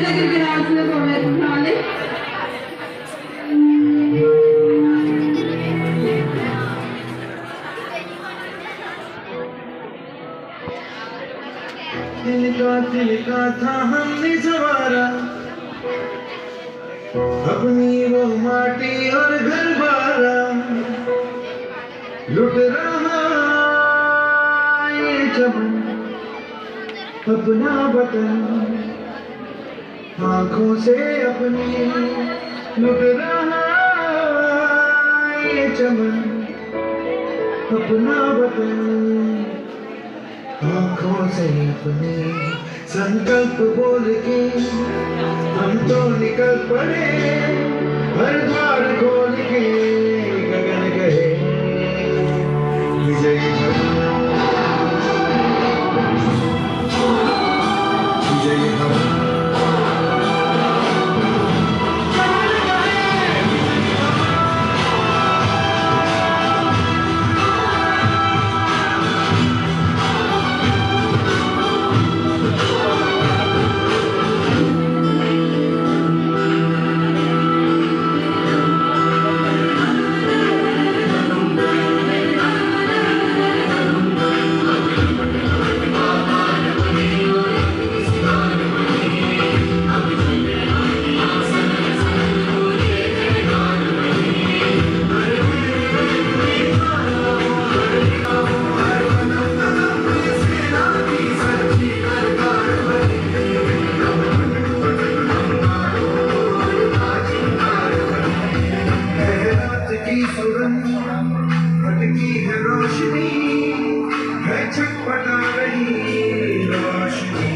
దగ్గరికి రావాల్సిన కోరుతున్నాను. तिलका था हमने सवारा अपनी वो माटी और घर बारा लुट रहा ये चमन अपना वतन आंखों से अपनी लुट रहा ये चमन अपना वतन आंखों से अपने संकल्प बोल के हम तो निकल पड़े हर द्वार खोल के गगन गए विजय विजय हम भटकी है रोशनी है छटपटा रही रोशनी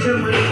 Come on.